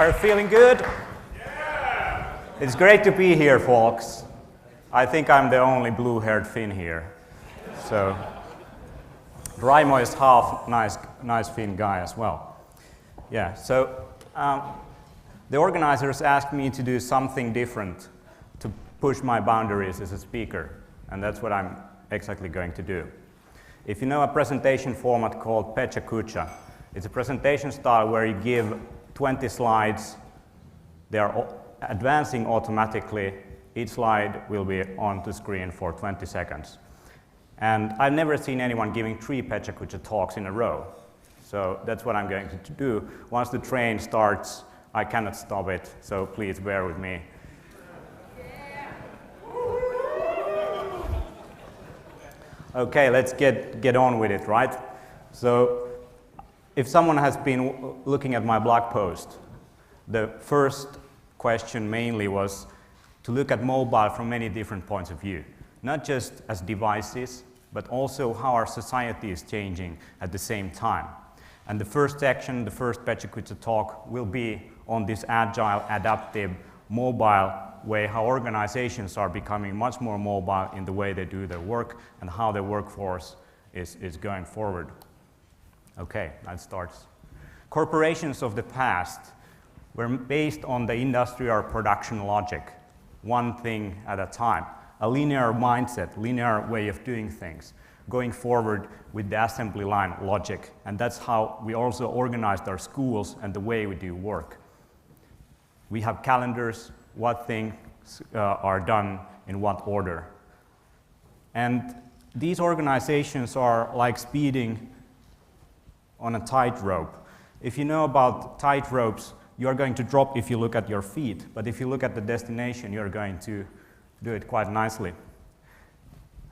Are you feeling good? Yeah! It's great to be here, folks. I think I'm the only blue-haired Finn here. So, Raimo is half nice Finn guy as well. Yeah, so the organizers asked me to do something different to push my boundaries as a speaker, and that's what I'm exactly going to do. If you know a presentation format called pecha kucha, it's a presentation style where you give 20 slides. They are advancing automatically. Each slide will be on the screen for 20 seconds. And I've never seen anyone giving 3 pecha kucha talks in a row. So that's what I'm going to do. Once the train starts, I cannot stop it, so please bear with me. Okay, let's get on with it, right? So if someone has been looking at my blog post, the first question mainly was to look at mobile from many different points of view, not just as devices, but also how our society is changing at the same time. And the first section, the first pecha kucha talk, will be on this agile, adaptive, mobile way, how organizations are becoming much more mobile in the way they do their work and how their workforce is going forward. Okay, that starts. Corporations of the past were based on the industrial production logic, one thing at a time, a linear mindset, linear way of doing things, going forward with the assembly line logic. And that's how we also organized our schools and the way we do work. We have calendars, what things are done in what order. And these organizations are like speeding on a tightrope. If you know about tightropes, you are going to drop if you look at your feet, but if you look at the destination, you're going to do it quite nicely.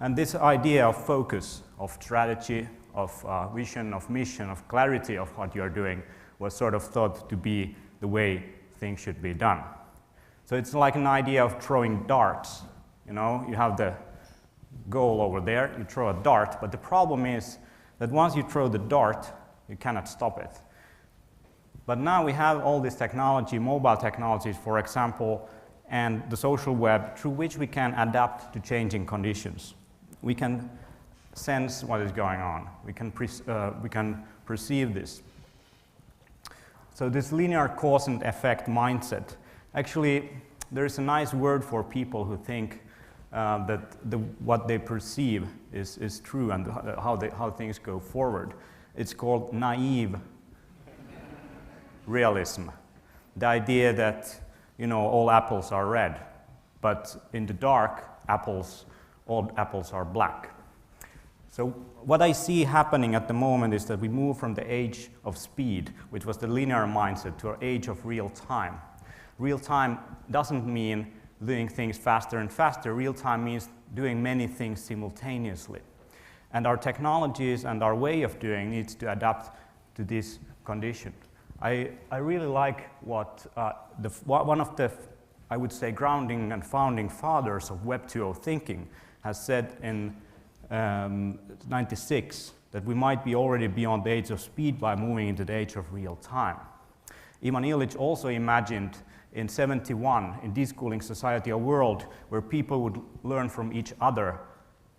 And this idea of focus, of strategy, of vision, of mission, of clarity of what you're doing was sort of thought to be the way things should be done. So it's like an idea of throwing darts. You know, you have the goal over there, you throw a dart, but the problem is that once you throw the dart, you cannot stop it. But now we have all this technology, mobile technologies, for example, and the social web, through which we can adapt to changing conditions. We can sense what is going on. We can perceive this. So this linear cause and effect mindset, actually, there is a nice word for people who think that what they perceive is true and how things go forward. It's called naive realism. The idea that, you know, all apples are red, but in the dark, all apples are black. So what I see happening at the moment is that we move from the age of speed, which was the linear mindset, to an age of real time. Real time doesn't mean doing things faster and faster. Real time means doing many things simultaneously. And our technologies and our way of doing needs to adapt to this condition. I really like what one of the, I would say, grounding and founding fathers of Web 2.0 thinking has said in 96, that we might be already beyond the age of speed by moving into the age of real time. Ivan Illich also imagined in 71, in deschooling society, a world where people would learn from each other,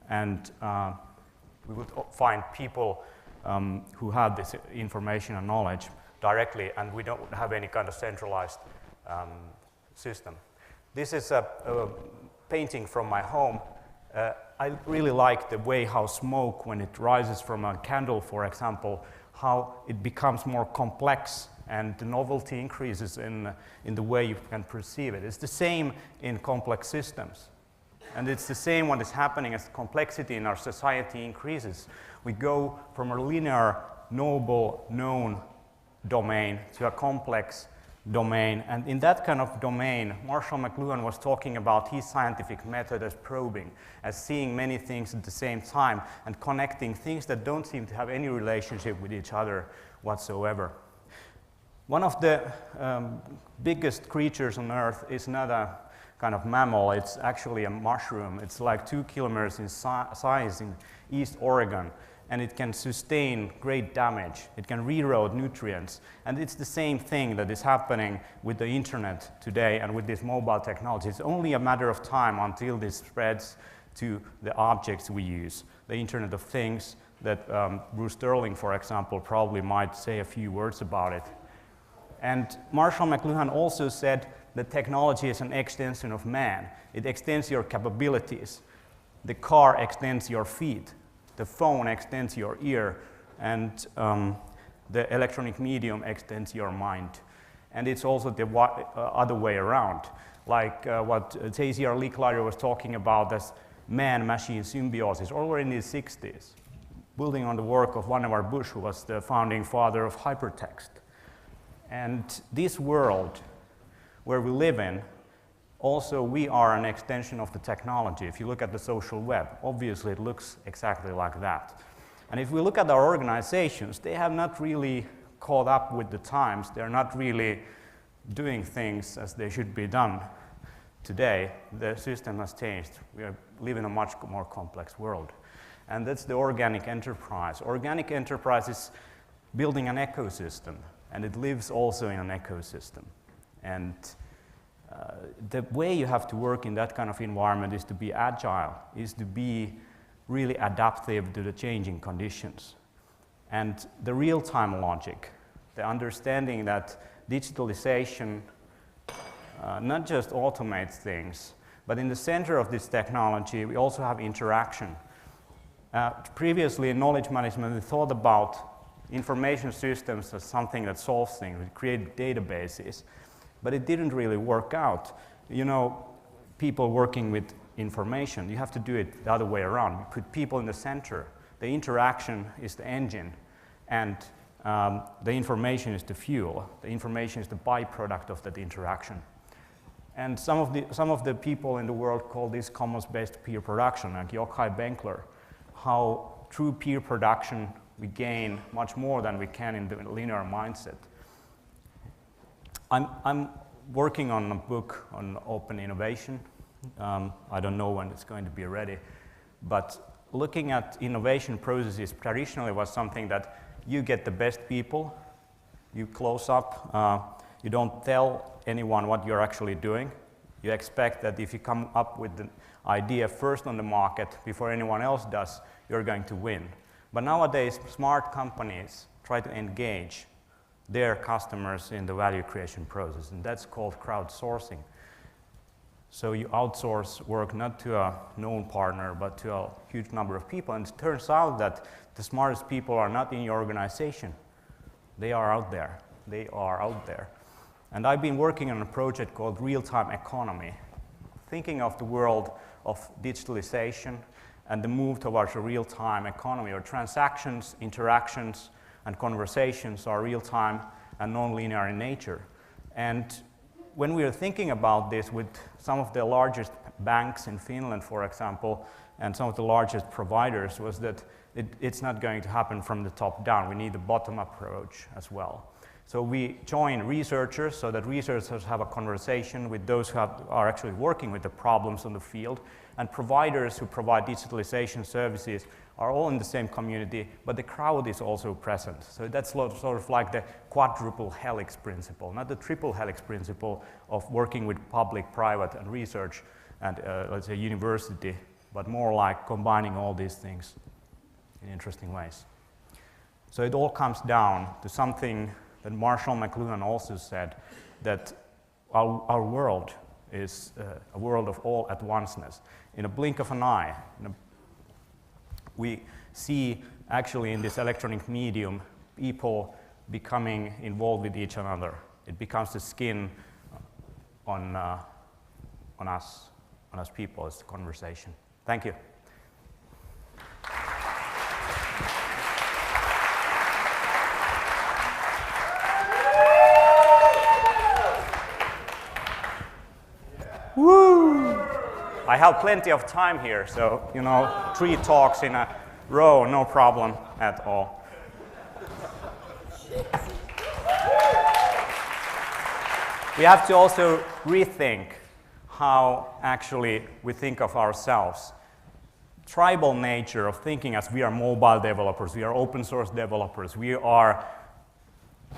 and we would find people who have this information and knowledge directly, and we don't have any kind of centralized system. This is a painting from my home. I really like the way how smoke, when it rises from a candle, for example, how it becomes more complex and the novelty increases in the way you can perceive it. It's the same in complex systems. And it's the same what is happening as complexity in our society increases. We go from a linear, noble, known domain to a complex domain. And in that kind of domain, Marshall McLuhan was talking about his scientific method as probing, as seeing many things at the same time and connecting things that don't seem to have any relationship with each other whatsoever. One of the biggest creatures on Earth is not a kind of mammal, it's actually a mushroom. It's like 2 kilometers in size in East Oregon. and it can sustain great damage. It can reroute nutrients. And it's the same thing that is happening with the internet today and with this mobile technology. It's only a matter of time until this spreads to the objects we use, the Internet of Things that Bruce Sterling, for example, probably might say a few words about it. And Marshall McLuhan also said that technology is an extension of man. It extends your capabilities. The car extends your feet. The phone extends your ear. And the electronic medium extends your mind. And it's also the other way around, like what J.C.R. Licklider was talking about as man-machine symbiosis already in the 60s, building on the work of Vannevar Bush, who was the founding father of hypertext. And this world where we live in, also we are an extension of the technology. If you look at the social web, obviously it looks exactly like that. And if we look at our organizations, they have not really caught up with the times. They're not really doing things as they should be done today. The system has changed. We live in a much more complex world. And that's the organic enterprise. Organic enterprise is building an ecosystem, and it lives also in an ecosystem. And the way you have to work in that kind of environment is to be agile, is to be really adaptive to the changing conditions. And the real-time logic, the understanding that digitalization not just automates things, but in the center of this technology, we also have interaction. Previously, in knowledge management, we thought about information systems as something that solves things. We create databases, but it didn't really work out. You know, people working with information, you have to do it the other way around. You put people in the center. The interaction is the engine, and the information is the fuel. The information is the byproduct of that interaction. And some of the people in the world call this commons-based peer production, like Yochai Benkler, how through peer production we gain much more than we can in the linear mindset. I'm working on a book on open innovation. I don't know when it's going to be ready, but looking at innovation processes traditionally was something that you get the best people, you close up, you don't tell anyone what you're actually doing. You expect that if you come up with the idea first on the market before anyone else does, you're going to win. But nowadays, smart companies try to engage their customers in the value creation process, and that's called crowdsourcing. So you outsource work not to a known partner, but to a huge number of people, and it turns out that the smartest people are not in your organization. They are out there. They are out there. And I've been working on a project called real-time economy, thinking of the world of digitalization and the move towards a real-time economy, where transactions, interactions, and conversations are real-time and non-linear in nature. And when we are thinking about this with some of the largest banks in Finland, for example, and some of the largest providers, was that it's not going to happen from the top down. We need a bottom-up approach as well. So we join researchers so that researchers have a conversation with those who are actually working with the problems on the field, and providers who provide digitalization services are all in the same community, but the crowd is also present. So that's sort of like the quadruple helix principle, not the triple helix principle of working with public, private, and research, and let's say university, but more like combining all these things in interesting ways. So it all comes down to something that Marshall McLuhan also said, that our world is a world of all at onceness. In a blink of an eye, we see actually in this electronic medium people becoming involved with each another. It becomes the skin on us people, it's the conversation. Thank you. Woo! I have plenty of time here, so, 3 talks in a row, no problem at all. We have to also rethink how actually we think of ourselves. tribal nature of thinking as we are mobile developers, we are open source developers, we are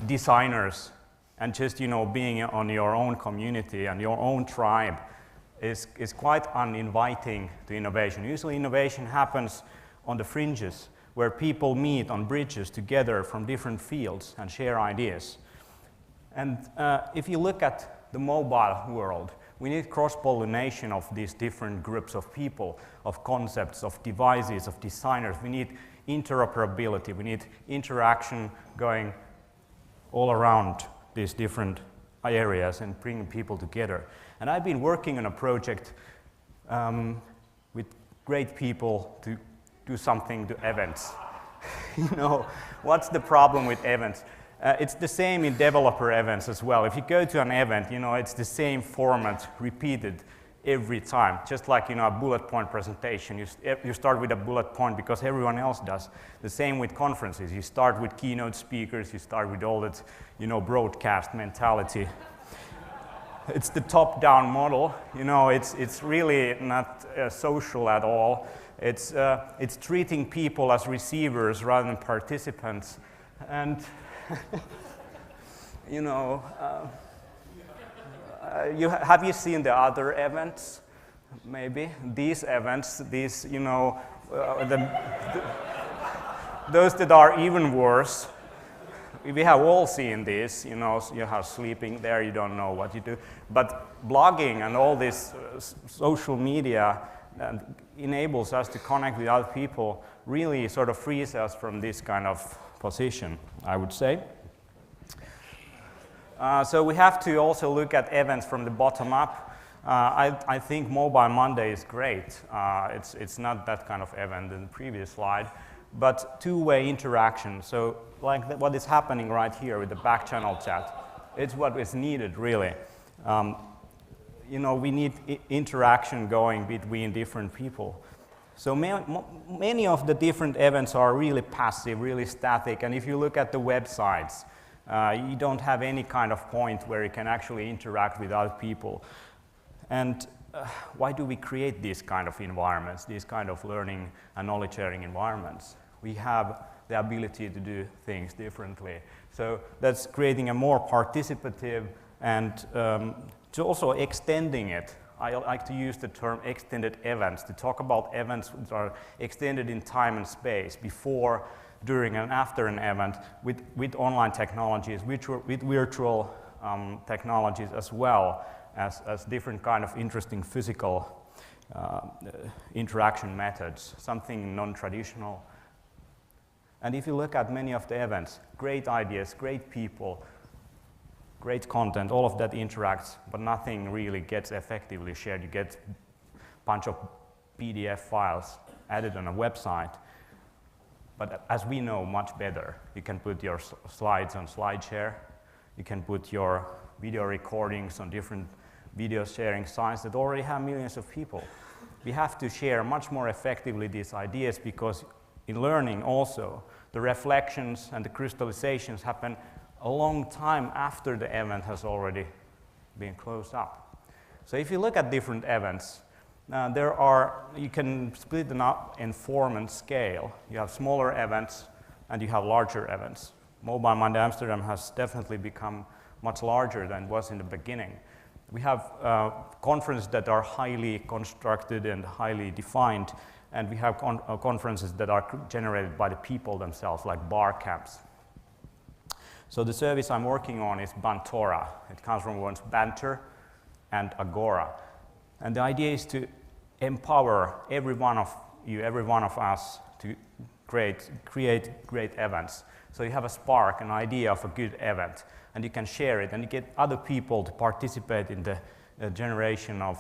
designers, and just being on your own community and your own tribe is quite uninviting to innovation. Usually innovation happens on the fringes where people meet on bridges together from different fields and share ideas. And if you look at the mobile world, we need cross-pollination of these different groups of people, of concepts, of devices, of designers. We need interoperability. We need interaction going all around these different areas and bringing people together. And I've been working on a project with great people to do something to events. What's the problem with events? It's the same in developer events as well. If you go to an event, it's the same format repeated every time. Just like a bullet point presentation. You start with a bullet point because everyone else does. The same with conferences. You start with keynote speakers. You start with all that broadcast mentality. It's the top-down model. It's really not social at all. It's treating people as receivers rather than participants. And have you seen the other events? Maybe these events, those that are even worse. We have all seen this. You have sleeping there, you don't know what you do. But blogging and all this social media enables us to connect with other people. Really, sort of frees us from this kind of position, I would say. So we have to also look at events from the bottom up. I think Mobile Monday is great. It's not that kind of event in the previous slide, but two-way interaction. So like what is happening right here with the back channel chat, it's what is needed really. We need interaction going between different people. So many of the different events are really passive, really static, and if you look at the websites, you don't have any kind of point where you can actually interact with other people. And why do we create these kind of environments, these kind of learning and knowledge sharing environments? We have the ability to do things differently. So that's creating a more participative and to also extending it. I like to use the term extended events to talk about events that are extended in time and space, before, during, and after an event, with online technologies, with virtual technologies, as well as different kind of interesting physical interaction methods, something non-traditional. And if you look at many of the events, great ideas, great people, great content, all of that interacts, but nothing really gets effectively shared. You get a bunch of PDF files added on a website. But as we know much better, you can put your slides on SlideShare. You can put your video recordings on different video sharing sites that already have millions of people. We have to share much more effectively these ideas, because in learning also, the reflections and the crystallizations happen a long time after the event has already been closed up. So if you look at different events, you can split them up in form and scale. You have smaller events and you have larger events. Mobile Monday Amsterdam has definitely become much larger than it was in the beginning. We have conferences that are highly constructed and highly defined, and we have conferences that are generated by the people themselves, like bar camps. So the service I'm working on is Bantora. It comes from words banter and agora. And the idea is to empower every one of you, every one of us, to create great events. So you have a spark, an idea of a good event, and you can share it, and you get other people to participate in the generation of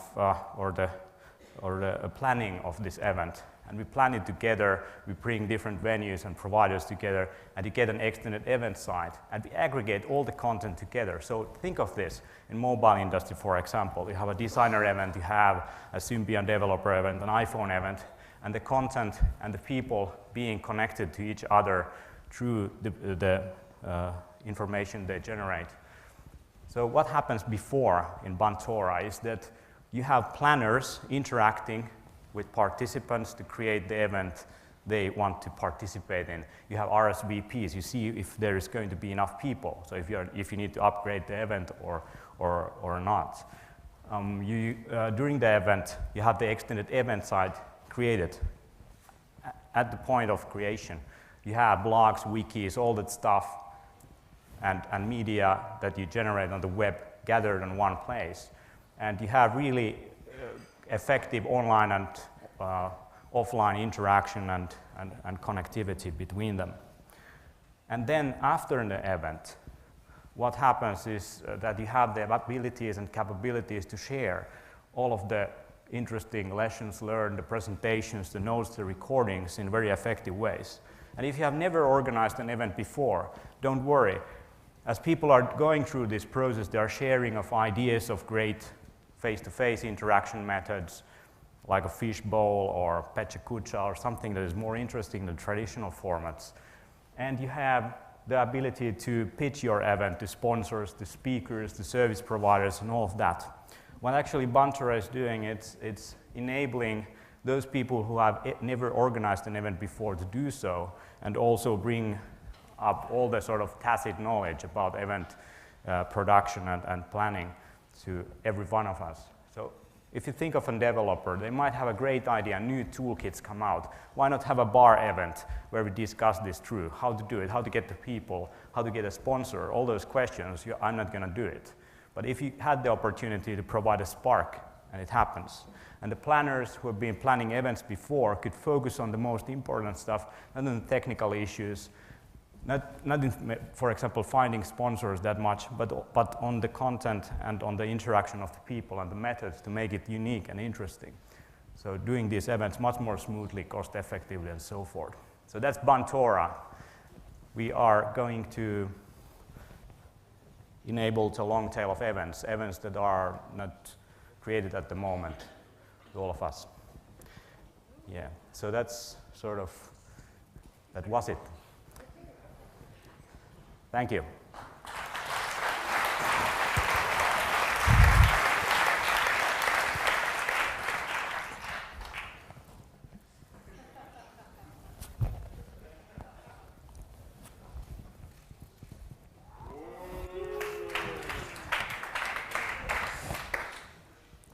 or the planning of this event. And we plan it together. We bring different venues and providers together, and you get an extended event site, and we aggregate all the content together. So think of this in mobile industry, for example. You have a designer event, you have a Symbian developer event, an iPhone event, and the content and the people being connected to each other through the information they generate. So what happens before in Bantora is that you have planners interacting with participants to create the event they want to participate in. You have RSVPs. You see if there is going to be enough people. So if you need to upgrade the event or not. During the event, you have the extended event site created at the point of creation. You have blogs, wikis, all that stuff, and media that you generate on the web gathered in one place. And you have really effective online and offline interaction and connectivity between them. And then after the event, what happens is that you have the abilities and capabilities to share all of the interesting lessons learned, the presentations, the notes, the recordings in very effective ways. And if you have never organized an event before, don't worry. As people are going through this process, they are sharing of ideas of great face-to-face interaction methods, like a fishbowl or pecha kucha or something that is more interesting than traditional formats. And you have the ability to pitch your event to sponsors, to speakers, to service providers, and all of that. What actually Bantora is doing, it's enabling those people who have never organized an event before to do so, and also bring up all the sort of tacit knowledge about event production and planning to every one of us. So if you think of a developer, they might have a great idea, new toolkits come out. Why not have a bar event where we discuss this through, how to do it, how to get the people, how to get a sponsor, all those questions, I'm not going to do it. But if you had the opportunity to provide a spark, and it happens, and the planners who have been planning events before could focus on the most important stuff, not on the technical issues, not in, for example, finding sponsors that much, but on the content and on the interaction of the people and the methods to make it unique and interesting. So doing these events much more smoothly, cost-effectively, and so forth. So that's Bantora. We are going to enable the long tail of events that are not created at the moment to all of us. Yeah, so that's sort of, that was it. Thank you.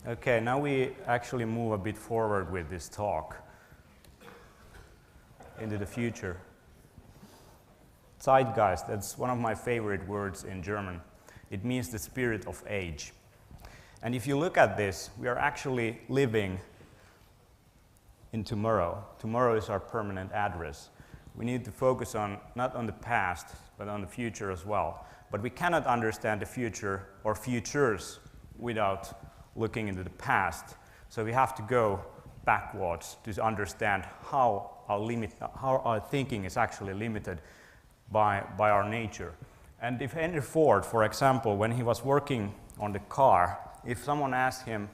Okay, now we actually move a bit forward with this talk into the future. Zeitgeist, that's one of my favorite words in German. It means the spirit of age. And if you look at this, we are actually living in tomorrow. Tomorrow is our permanent address. We need to focus on, not on the past, but on the future as well. But we cannot understand the future or futures without looking into the past. So we have to go backwards to understand how our thinking is actually limited by our nature. And if Henry Ford, for example, when he was working on the car, if someone asked him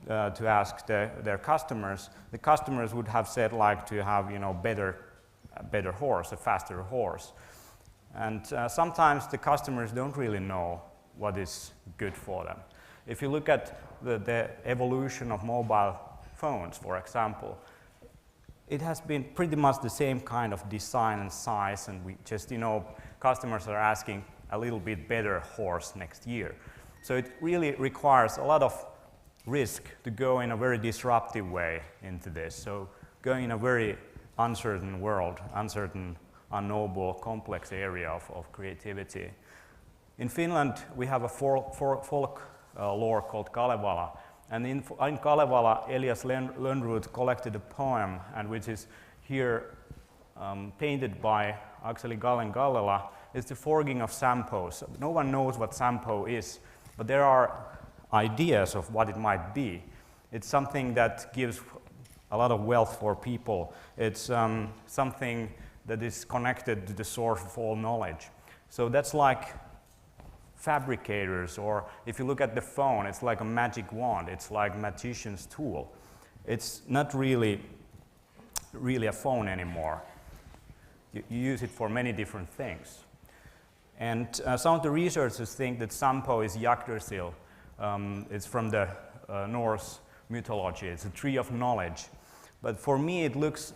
to ask their customers, the customers would have said like to have a better horse, a faster horse. And sometimes the customers don't really know what is good for them. If you look at the evolution of mobile phones, for example, it has been pretty much the same kind of design and size, and we just, customers are asking a little bit better horse next year. So it really requires a lot of risk to go in a very disruptive way into this. So going in a very uncertain world, uncertain, unknowable, complex area of creativity. In Finland, we have a folk lore called Kalevala. And in Kalevala, Elias Lönnrot collected a poem, and which is here painted by Akseli Gallen-Gallela. It's the forging of Sampo. So no one knows what Sampo is, but there are ideas of what it might be. It's something that gives a lot of wealth for people. It's something that is connected to the source of all knowledge. So that's like fabricators, or if you look at the phone, it's like a magic wand. It's like a magician's tool. It's not really a phone anymore. You use it for many different things. And some of the researchers think that Sampo is Yggdrasil. It's from the Norse mythology. It's a tree of knowledge. But for me, it looks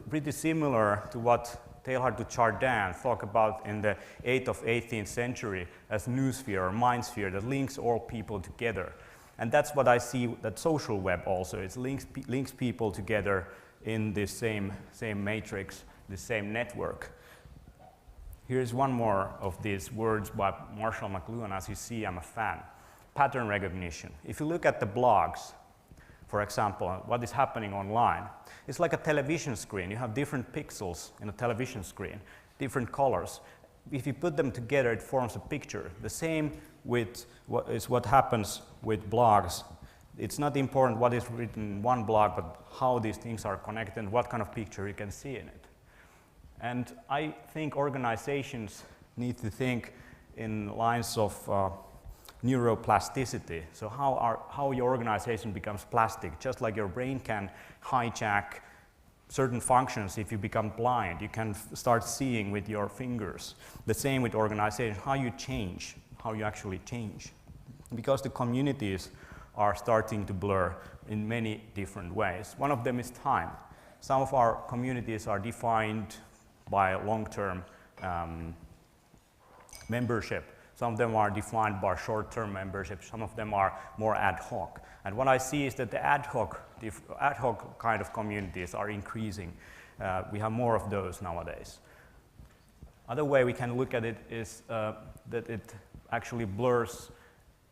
pretty similar to what Teilhard de Chardin talked about in the 8th of 18th century as noosphere or mindsphere that links all people together. And that's what I see that social web also. It links people together in this same matrix, the same network. Here's one more of these words by Marshall McLuhan. As you see, I'm a fan. Pattern recognition. If you look at the blogs, for example, what is happening online, it's like a television screen. You have different pixels in a television screen, different colors. If you put them together, it forms a picture. The same with what happens with blogs. It's not important what is written in one blog, but how these things are connected and what kind of picture you can see in it. And I think organizations need to think in lines of neuroplasticity. So how your organization becomes plastic. Just like your brain can hijack certain functions if you become blind. You can start seeing with your fingers. The same with organization, how you change, how you actually change. Because the communities are starting to blur in many different ways. One of them is time. Some of our communities are defined by long-term membership. Some of them are defined by short-term membership. Some of them are more ad hoc. And what I see is that the ad hoc kind of communities are increasing. We have more of those nowadays. Other way we can look at it is that it actually blurs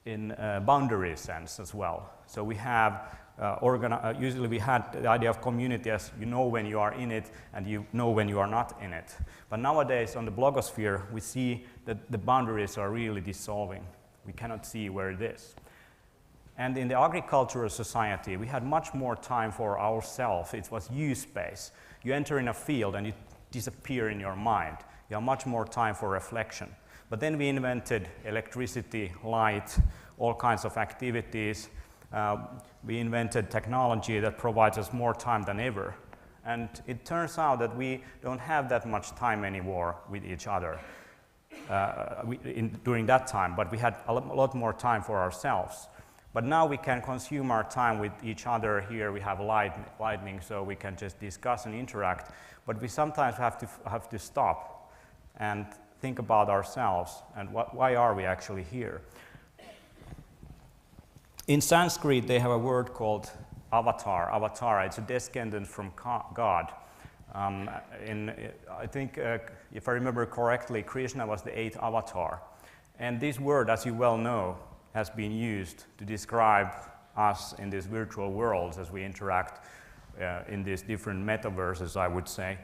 in boundary sense as well. So we have usually we had the idea of community as you know when you are in it and you know when you are not in it. But nowadays on the blogosphere we see that the boundaries are really dissolving. We cannot see where it is. And in the agricultural society we had much more time for ourselves. It was use space. You enter in a field and you disappear in your mind. You have much more time for reflection. But then we invented electricity, light, all kinds of activities. We invented technology that provides us more time than ever. And it turns out that we don't have that much time anymore with each other during that time, but we had a lot more time for ourselves. But now we can consume our time with each other. Here we have lightning, so we can just discuss and interact. But we sometimes have to stop and think about ourselves and why are we actually here. In Sanskrit, they have a word called avatar. Avatar, it's a descendant from God. I think, if I remember correctly, Krishna was the 8th avatar. And this word, as you well know, has been used to describe us in these virtual worlds as we interact in these different metaverses, I would say,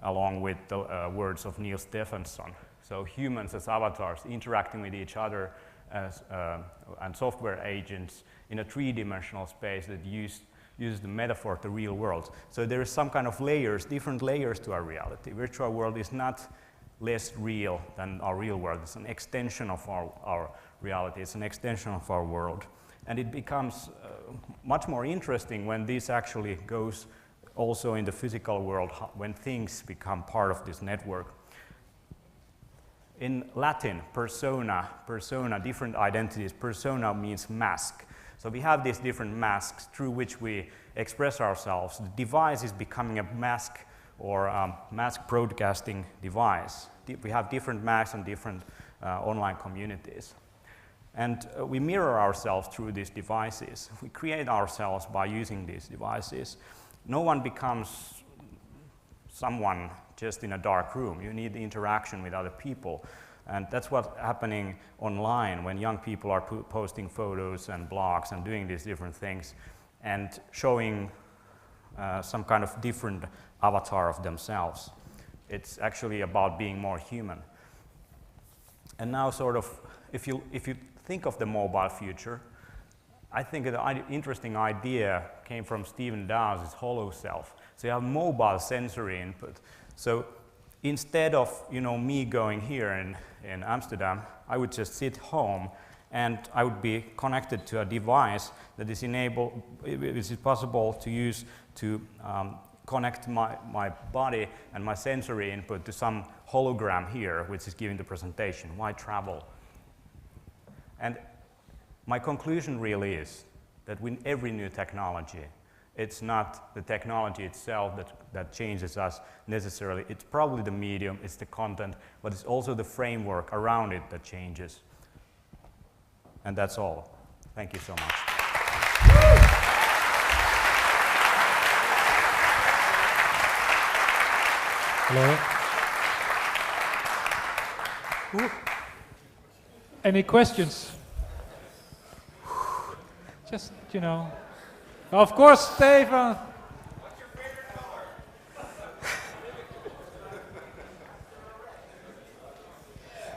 along with the words of Neil Stephenson. So humans as avatars interacting with each other as, and software agents in a three-dimensional space that uses the metaphor of the real world. So there is some kind of layers, different layers to our reality. Virtual world is not less real than our real world. It's an extension of our reality. It's an extension of our world. And it becomes much more interesting when this actually goes also in the physical world, when things become part of this network. In Latin, persona, different identities. Persona means mask. So we have these different masks through which we express ourselves. The device is becoming a mask or mask broadcasting device. We have different masks and different online communities. And we mirror ourselves through these devices. We create ourselves by using these devices. No one becomes someone just in a dark room. You need the interaction with other people. And that's what's happening online when young people are posting photos and blogs and doing these different things and showing some kind of different avatar of themselves. It's actually about being more human. And now sort of, if you think of the mobile future, I think an interesting idea came from Stephen Dow's hollow self. So you have mobile sensory input. So instead of me going here in Amsterdam, I would just sit home and I would be connected to a device that is possible to use to connect my body and my sensory input to some hologram here, which is giving the presentation. Why travel? And my conclusion really is that with every new technology, it's not the technology itself that changes us necessarily. It's probably the medium, it's the content, but it's also the framework around it that changes. And that's all. Thank you so much. Hello. Any questions? Just, you know. Of course, Stefan. What's your favorite color?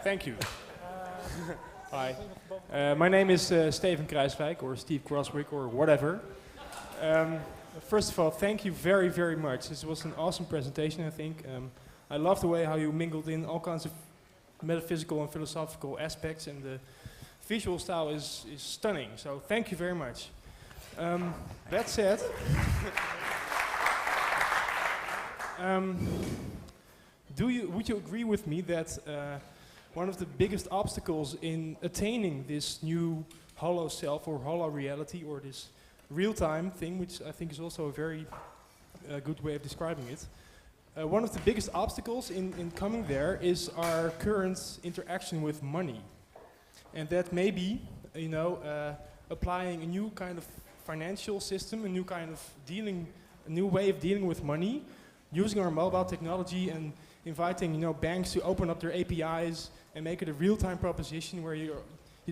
Thank you. Hi. My name is Steven Kruiswijk, or Steve Crosswick, or whatever. First of all, thank you very, very much. This was an awesome presentation, I think. I love the way how you mingled in all kinds of metaphysical and philosophical aspects, and the visual style is stunning. So thank you very much. That said, would you agree with me that one of the biggest obstacles in attaining this new hollow self or hollow reality, or this real-time thing, which I think is also a very good way of describing it, one of the biggest obstacles in coming there is our current interaction with money. And that maybe, you know, applying a new kind of financial system, a new way of dealing with money, using our mobile technology and inviting, you know, banks to open up their APIs and make it a real-time proposition where you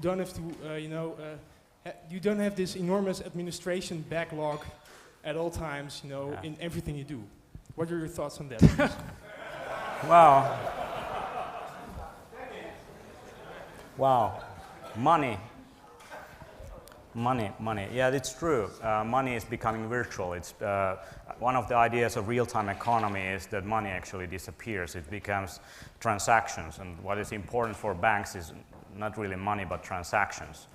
don't have to, you don't have this enormous administration backlog at all times, you know, in everything you do. What are your thoughts on that? Wow. Wow. Money. Yeah, it's true. Money is becoming virtual. It's one of the ideas of real-time economy is that money actually disappears. It becomes transactions, and what is important for banks is not really money but transactions.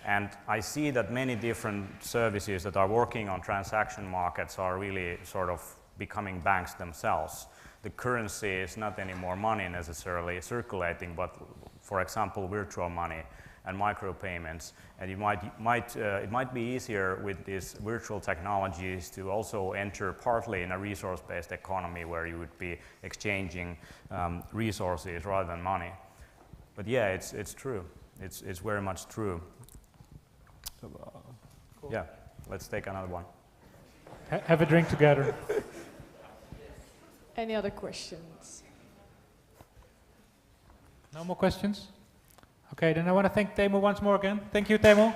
And I see that many different services that are working on transaction markets are really sort of becoming banks themselves. The currency is not anymore money necessarily circulating, but for example, virtual money and micropayments. And it might be easier with these virtual technologies to also enter partly in a resource-based economy where you would be exchanging resources rather than money. But yeah, it's true. It's very much true. So, cool. Yeah, let's take another one. Have a drink together. Any other questions? No more questions? Okay, then I want to thank Teemu once more again. Thank you, Teemu.